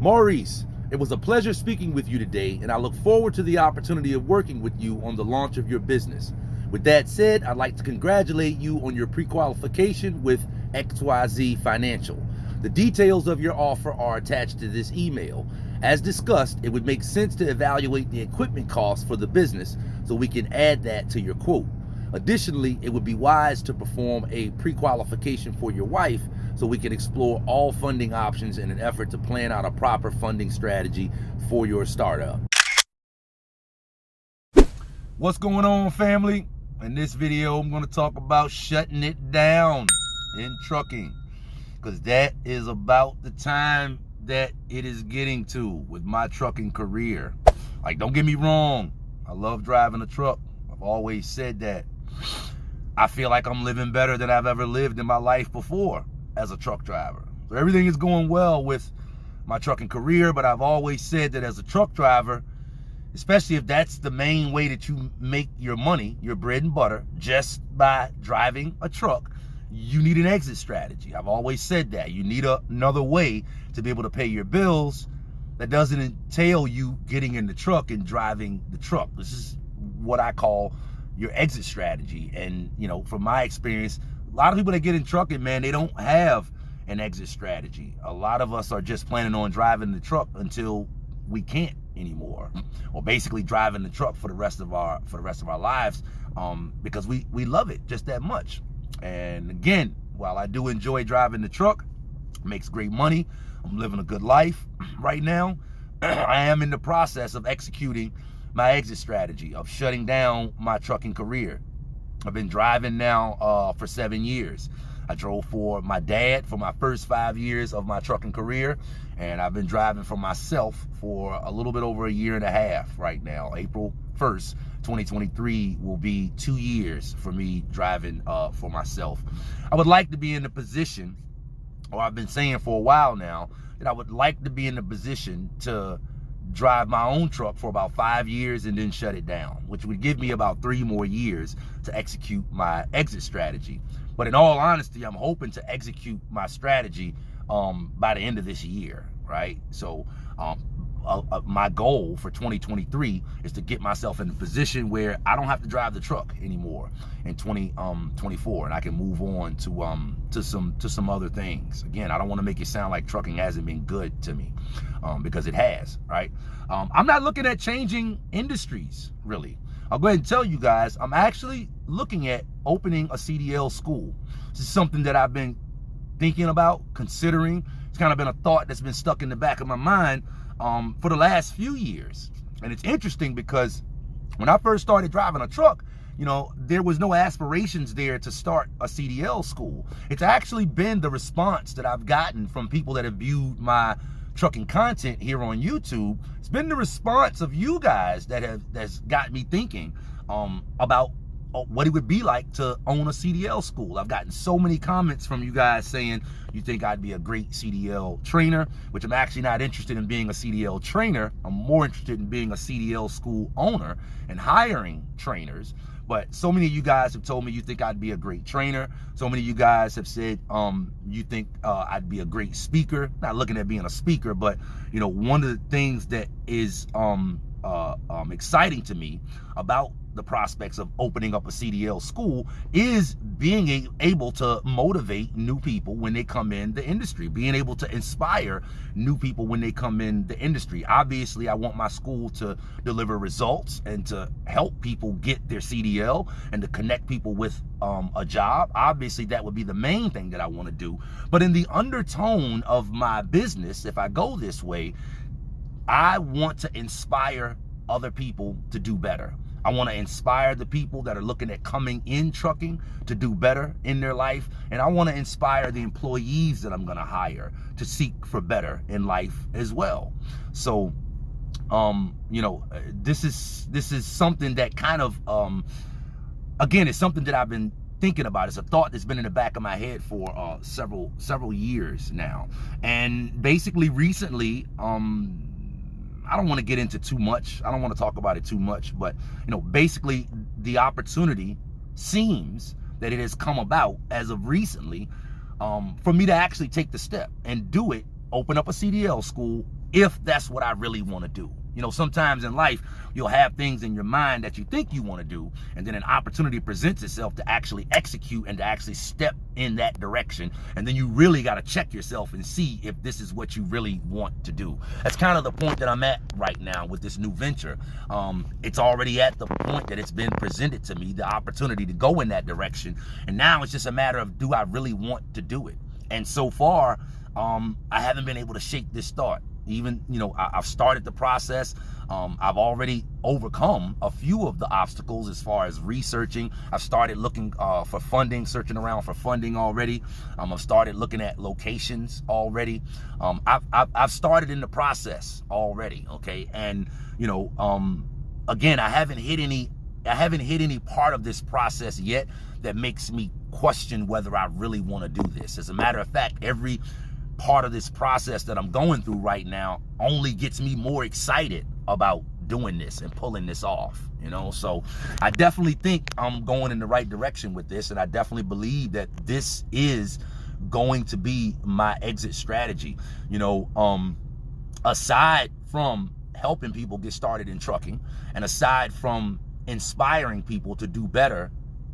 Maurice, it was a pleasure speaking with you today, and I look forward to the opportunity of working with you on the launch of your business. With that said, I'd like to congratulate you on your pre-qualification with XYZ Financial. The details of your offer are attached to this email. As discussed, it would make sense to evaluate the equipment costs for the business so we can add that to your quote. Additionally, it would be wise to perform a pre-qualification for your wife so we can explore all funding options in an effort to plan out a proper funding strategy for your startup. What's going on, family? In this video, I'm going to talk about shutting it down in trucking, because that is about the time that it is getting to with my trucking career. Like, don't get me wrong, I love driving a truck. I've always said that. I feel like I'm living better than I've ever lived in my life before as a truck driver. So everything is going well with my trucking career, but I've always said that as a truck driver, especially if that's the main way that you make your money, your bread and butter, just by driving a truck, you need an exit strategy. I've always said that. You need another way to be able to pay your bills that doesn't entail you getting in the truck and driving the truck. This is what I call your exit strategy. And, you know, from my experience, a lot of people that get in trucking, man, they don't have an exit strategy. A lot of us are just planning on driving the truck until we can't anymore, or basically driving the truck for the rest of our lives, because we love it just that much. And again, while I do enjoy driving the truck, it makes great money, I'm living a good life right now, I am in the process of executing my exit strategy of shutting down my trucking career. I've been driving now for 7 years. I drove for my dad for my first 5 years of my trucking career, and I've been driving for myself for a little bit over a year and a half right now. April 1st, 2023 will be 2 years for me driving for myself. I would like to be in the position, or I've been saying for a while now, that I would like to be in the position to drive my own truck for about 5 years and then shut it down, which would give me about 3 more years to execute my exit strategy. But in all honesty, I'm hoping to execute my strategy by the end of this year, right? So my goal for 2023 is to get myself in a position where I don't have to drive the truck anymore in 2024, and I can move on to some other things. Again, I don't want to make it sound like trucking hasn't been good to me, because it has, right? I'm not looking at changing industries, really. I'll go ahead and tell you guys, I'm actually looking at opening a CDL school. This is something that I've been thinking about, considering. It's kind of been a thought that's been stuck in the back of my mind for the last few years. And it's interesting because when I first started driving a truck, you know, there was no aspirations there to start a CDL school. It's actually been the response that I've gotten from people that have viewed my trucking content here on YouTube. It's been the response of you guys that's got me thinking about what it would be like to own a CDL school. I've gotten so many comments from you guys saying you think I'd be a great CDL trainer, which I'm actually not interested in being a CDL trainer. I'm more interested in being a CDL school owner and hiring trainers. But so many of you guys have told me you think I'd be a great trainer. So many of you guys have said you think I'd be a great speaker. Not looking at being a speaker, but you know, one of the things that is exciting to me about the prospects of opening up a CDL school is being able to motivate new people when they come in the industry, being able to inspire new people when they come in the industry. Obviously, I want my school to deliver results and to help people get their CDL and to connect people with a job. Obviously, that would be the main thing that I want to do. But in the undertone of my business, if I go this way, I want to inspire other people to do better. I want to inspire the people that are looking at coming in trucking to do better in their life. And I want to inspire the employees that I'm going to hire to seek for better in life as well. So, you know, this is something that kind of, again, it's something that I've been thinking about. It's a thought that's been in the back of my head for several years now. And basically recently, I don't want to get into too much. I don't want to talk about it too much, but you know, basically the opportunity seems that it has come about as of recently for me to actually take the step and do it, open up a CDL school if that's what I really want to do. You know, sometimes in life, you'll have things in your mind that you think you want to do, and then an opportunity presents itself to actually execute and to actually step in that direction. And then you really got to check yourself and see if this is what you really want to do. That's kind of the point that I'm at right now with this new venture. It's already at the point that it's been presented to me, the opportunity to go in that direction. And now it's just a matter of, do I really want to do it? And so far, I haven't been able to shake this thought. Even, you know, I've started the process. I've already overcome a few of the obstacles as far as researching. I've started looking for funding, searching around for funding already. I've started looking at locations already. I've started in the process already, okay? And, you know, again, I haven't hit any part of this process yet that makes me question whether I really want to do this. As a matter of fact, every part of this process that I'm going through right now only gets me more excited about doing this and pulling this off, you know? So I definitely think I'm going in the right direction with this, and I definitely believe that this is going to be my exit strategy. You know, aside from helping people get started in trucking, and aside from inspiring people to do better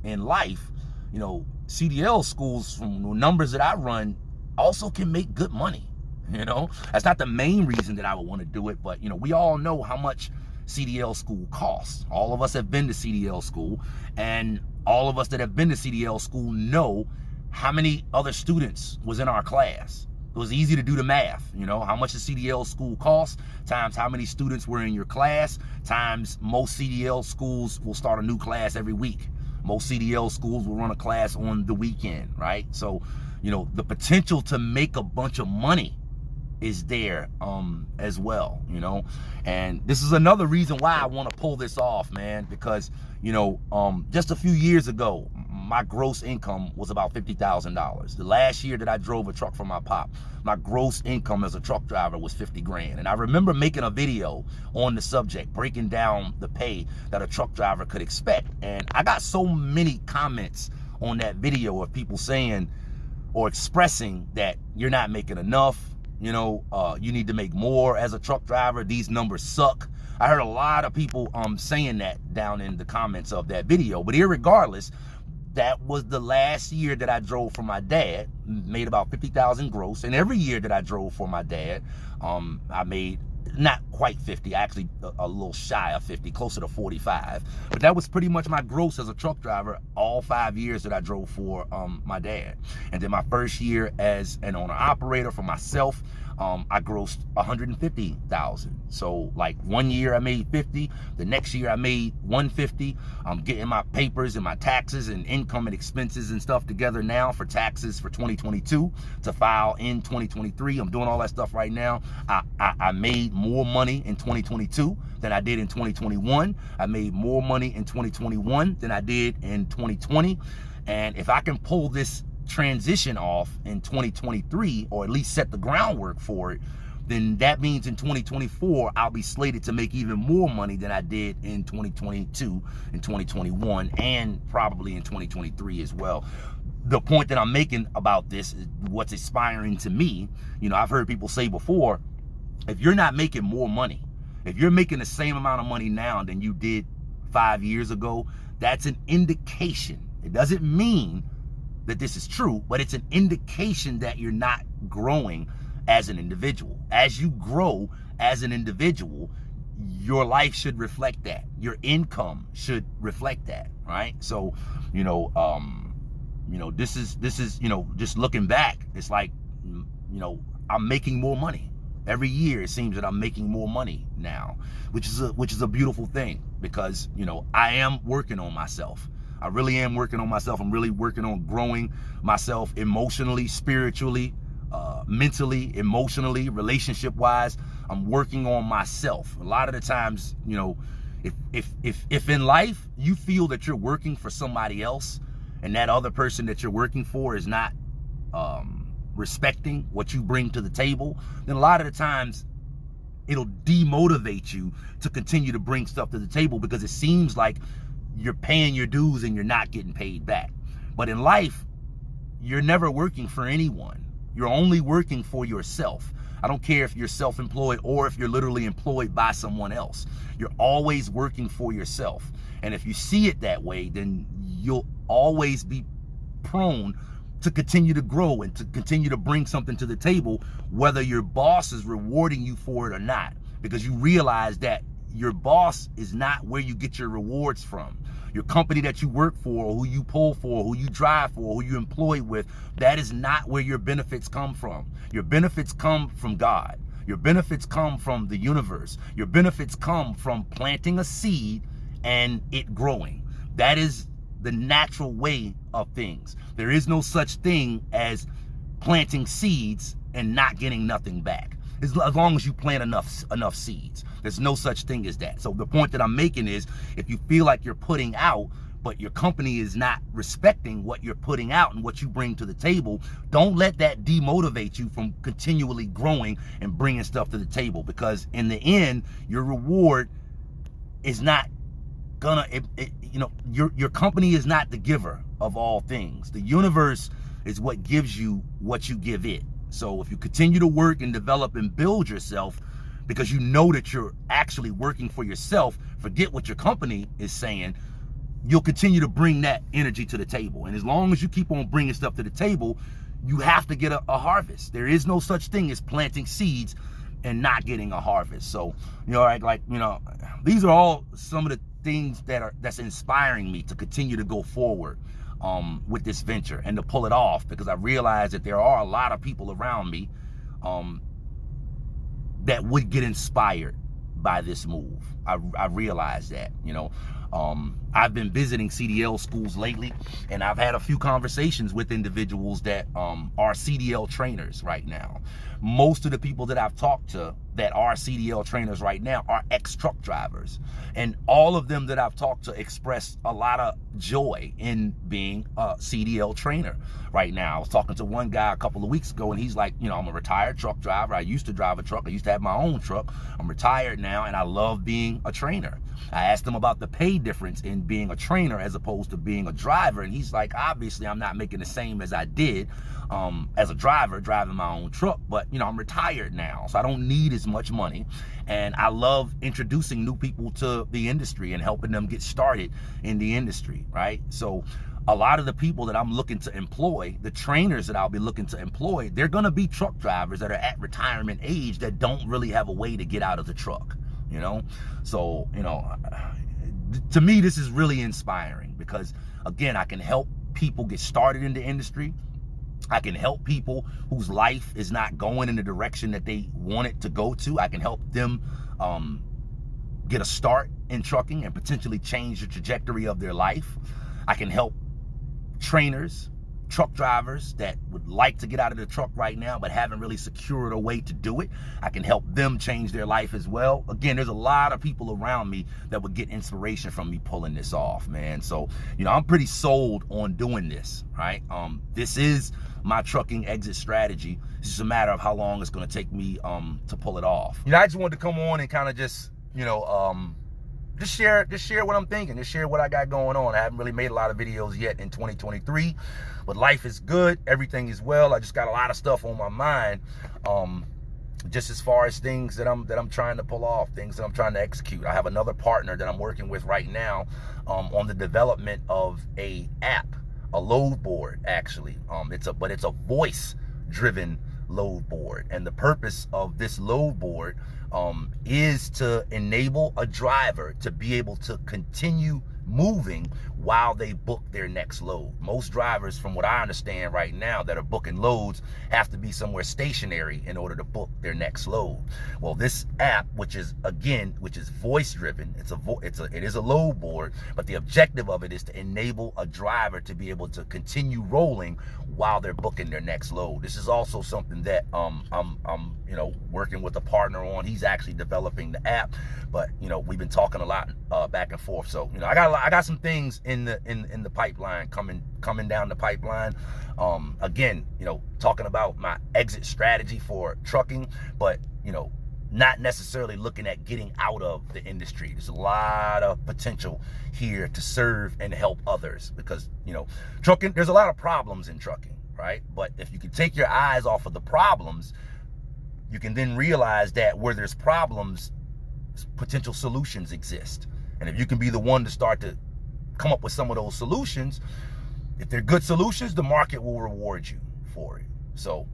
in life, you know, CDL schools, from the numbers that I run, also can make good money. You know, that's not the main reason that I would want to do it, but, you know, we all know how much CDL school costs. All of us have been to CDL school, and all of us that have been to CDL school know how many other students was in our class. It was easy to do the math, you know, how much the CDL school costs, times how many students were in your class, times most CDL schools will start a new class every week. Most CDL schools will run a class on the weekend, right? So, you know, the potential to make a bunch of money is there as well, you know? And this is another reason why I want to pull this off, man, because, you know, just a few years ago, my gross income was about $50,000. The last year that I drove a truck for my pop, my gross income as a truck driver was 50 grand. And I remember making a video on the subject, breaking down the pay that a truck driver could expect. And I got so many comments on that video of people saying or expressing that you're not making enough, you know, you need to make more as a truck driver, these numbers suck. I heard a lot of people saying that down in the comments of that video. But irregardless, that was the last year that I drove for my dad, made about 50,000 gross. And every year that I drove for my dad, I made not quite 50, actually a little shy of 50, closer to 45. But that was pretty much my gross as a truck driver all 5 years that I drove for my dad. And then my first year as an owner operator for myself, I grossed 150,000. So like 1 year I made 50, the next year I made 150. I'm getting my papers and my taxes and income and expenses and stuff together now for taxes for 2022 to file in 2023. I'm doing all that stuff right now. I made more money in 2022 than I did in 2021. I made more money in 2021 than I did in 2020. And if I can pull this transition off in 2023, or at least set the groundwork for it, then that means in 2024 I'll be slated to make even more money than I did in 2022 and 2021, and probably in 2023 as well. The point that I'm making about this is what's inspiring to me. You know, I've heard people say before, if you're not making more money, if you're making the same amount of money now than you did 5 years ago, that's an indication. It doesn't mean that this is true, but it's an indication that you're not growing as an individual. As you grow as an individual, your life should reflect that. Your income should reflect that, right? So, you know, this is, you know, just looking back, it's like, you know, I'm making more money. Every year it seems that I'm making more money now, which is a beautiful thing, because, you know, I am working on myself. I really am working on myself. I'm really working on growing myself emotionally, spiritually, mentally, emotionally, relationship-wise. I'm working on myself. A lot of the times, you know, if in life you feel that you're working for somebody else, and that other person that you're working for is not respecting what you bring to the table, then a lot of the times it'll demotivate you to continue to bring stuff to the table, because it seems like you're paying your dues and you're not getting paid back. But in life, you're never working for anyone. You're only working for yourself. I don't care if you're self-employed or if you're literally employed by someone else. You're always working for yourself. And if you see it that way, then you'll always be prone to continue to grow and to continue to bring something to the table, whether your boss is rewarding you for it or not, because you realize that your boss is not where you get your rewards from. Your company that you work for, or who you pull for, who you drive for, who you employ with, that is not where your benefits come from. Your benefits come from God. Your benefits come from the universe. Your benefits come from planting a seed and it growing. That is the natural way of things. There is no such thing as planting seeds and not getting nothing back. As long as you plant enough seeds. There's no such thing as that. So the point that I'm making is, if you feel like you're putting out, but your company is not respecting what you're putting out and what you bring to the table, don't let that demotivate you from continually growing and bringing stuff to the table. Because in the end, your reward is not gonna, your company is not the giver of all things. The universe is what gives you what you give it. So if you continue to work and develop and build yourself, because you know that you're actually working for yourself, forget what your company is saying, you'll continue to bring that energy to the table. And as long as you keep on bringing stuff to the table, you have to get a harvest. There is no such thing as planting seeds and not getting a harvest. So, these are all some of the things that's inspiring me to continue to go forward with this venture and to pull it off, because I realize that there are a lot of people around me that would get inspired by this move. I realize that, I've been visiting CDL schools lately, and I've had a few conversations with individuals that are CDL trainers right now. Most of the people that I've talked to that are CDL trainers right now are ex-truck drivers. And all of them that I've talked to express a lot of joy in being a CDL trainer right now. I was talking to one guy a couple of weeks ago, and he's like, I'm a retired truck driver. I used to drive a truck. I used to have my own truck. I'm retired now, and I love being a trainer. I asked him about the pay difference in being a trainer as opposed to being a driver, and he's like, obviously I'm not making the same as I did as a driver driving my own truck, but I'm retired now, so I don't need as much money, and I love introducing new people to the industry and helping them get started in the industry, right? So a lot of the people that I'm looking to employ, the trainers that I'll be looking to employ, they're gonna be truck drivers that are at retirement age that don't really have a way to get out of the truck, So, to me, this is really inspiring, because again, I can help people get started in the industry. I can help people whose life is not going in the direction that they want it to go to. I can help them get a start in trucking and potentially change the trajectory of their life. I can help trainers, truck drivers that would like to get out of the truck right now but haven't really secured a way to do it. I can help them change their life as well. Again, there's a lot of people around me that would get inspiration from me pulling this off, man. So, I'm pretty sold on doing this, right? This is my trucking exit strategy. It's just a matter of how long it's going to take me to pull it off. I just wanted to come on and kind of just share what I'm thinking, just share what I got going on. I haven't really made a lot of videos yet in 2023, but life is good, everything is well. I just got a lot of stuff on my mind, just as far as things that I'm trying to pull off, things that I'm trying to execute. I have another partner that I'm working with right now on the development of a app, a load board, actually. It's a voice-driven load board, and the purpose of this load board is to enable a driver to be able to continue moving while they book their next load. Most drivers, from what I understand right now, that are booking loads have to be somewhere stationary in order to book their next load. Well, this app, which is voice driven, it is a load board, but the objective of it is to enable a driver to be able to continue rolling while they're booking their next load. This is also something that I'm working with a partner on. He's actually developing the app, but we've been talking a lot back and forth. So I got some things in the pipeline coming down the pipeline. Again, talking about my exit strategy for trucking, but not necessarily looking at getting out of the industry. There's a lot of potential here to serve and help others, because trucking, there's a lot of problems in trucking, right? But if you can take your eyes off of the problems, you can then realize that where there's problems, potential solutions exist. And if you can be the one to start to come up with some of those solutions, if they're good solutions, the market will reward you for it. So